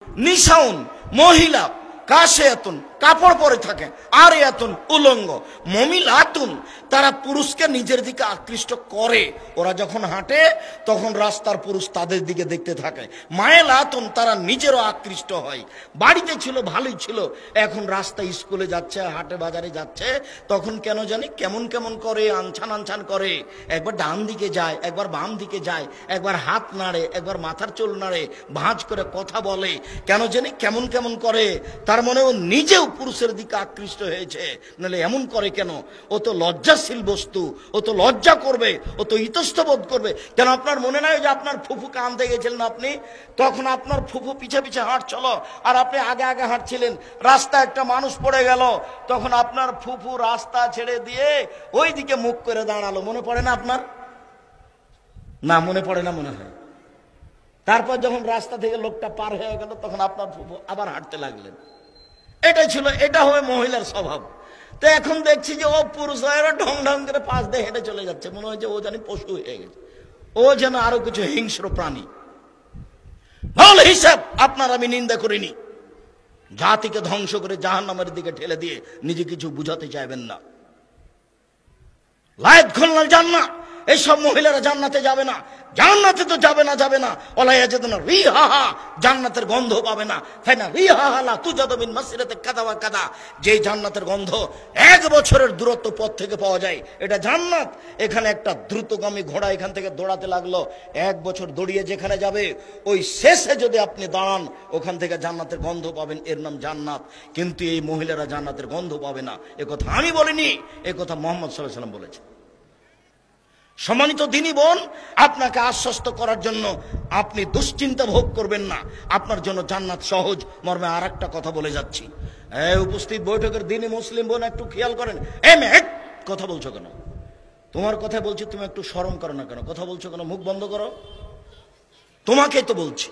নিসাউন মহিলা কাশিয়াতুন কাপড় পরে থাকে, আর এতুন উলঙ্গ, মমিলাতুন তারা পুরুষকে নিজের দিকে আকৃষ্ট করে। ওরা যখন হাঁটে তখন রাস্তার পুরুষ তাদের দিকে দেখতে থাকে। মায়েলাতুন তারা নিজেরও আকৃষ্ট হয়। বাড়িতে ছিল ভালোই ছিল, এখন রাস্তায় স্কুলে যাচ্ছে, হাটে বাজারে যাচ্ছে, তখন কেন জানি কেমন কেমন করে, আনছান আনছান করে। একবার ডান দিকে যায়, একবার বাম দিকে যায়, একবার হাত নাড়ে, একবার মাথার চুল নাড়ে, ভাঁজ করে কথা বলে, কেন জানি কেমন কেমন করে। তার মনে ও নিজেও পুরুষের দিকে আকৃষ্ট হয়েছে। নাহলে এমন করে কেন? ও তো লজ্জাশীল বস্তু, ও তো লজ্জা করবে, ও তো ইতস্তবোধ করবে। কেন আপনার মনে নাই যে আপনার ফুফুকে আনতে গেছিলেন আপনি, তখন আপনার ফুফু পিছে পিছে হাঁটছিল আর আপনি আগে আগে হাঁটছিলেন, রাস্তায় একটা মানুষ পড়ে গেল, তখন আপনার ফুফু রাস্তা ছেড়ে দিয়ে ওই দিকে মুখ করে দাঁড়ালো। মনে পড়ে না আপনার? না মনে পড়ে না মনে হয়। তারপর যখন রাস্তা থেকে লোকটা পার হয়ে গেল তখন আপনার ফুফু আবার হাঁটতে লাগলেন। এটাই ছিল, এটা হবে মহিলার স্বভাব। তো এখন দেখছি যে ও পুরুষ হয়ে ঢং ঢং করে পাশ দিয়ে হেঁটে চলে যাচ্ছে, মনে হয় যে ও জানি পশু হয়ে গেছে, ও যেন আরো কিছু হিংস্র প্রাণী। ভুল হিসাব আপনার আমি নিন্দা করিনি। জাতিকে ধ্বংস করে জাহান্নামের দিকে ঠেলে দিয়ে নিজে কিছু বুঝাতে চাইবেন না। লায়েত খুলনাল জান্নাত, এইসব মহিলারা জান্নাতে যাবে না। জান্নাতে তো যাবে না, যাবে না। ওলাইয়া যেত না রিহাহা, জান্নাতের গন্ধ পাবে না। ফাইনা রিহাহা লা তুজাদু মিন মাসিরাতি কাদা ওয়া কাদা, যে জান্নাতের গন্ধ 1 বছরের দূরত্ব পথ থেকে পাওয়া যায়, এটা জান্নাত। এখানে একটা দ্রুতগামী ঘোড়া এখান থেকে দৌড়াতে লাগলো, 1 বছর দৌড়িয়ে যেখানে যাবে ওই শেষে যদি আপনি দাঁড়ান ওখান থেকে জান্নাতের গন্ধ পাবেন, এর নাম জান্নাত। কিন্তু এই মহিলারা জান্নাতের গন্ধ পাবে না, একথা আমি বলিনি, একথা মুহাম্মদ সাল্লাল্লাহু আলাইহি ওয়াসাল্লাম বলেছে। সম্মানিত দিনী বোন, আপনাকে আশ্বস্ত করার জন্য আপনি দুশ্চিন্তা ভোগ করবেন না, আপনার জন্য জান্নাত সহজ মর্মে আর একটা কথা বলে যাচ্ছি। উপস্থিত বৈঠকের দিনী মুসলিম বোন একটু খেয়াল করেন। কথা বলছো কেন? তোমার কথা বলছি, তুমি একটু শরম করো না কেন? কথা বলছো কেন? মুখ বন্ধ করো। তোমাকেই তো বলছি।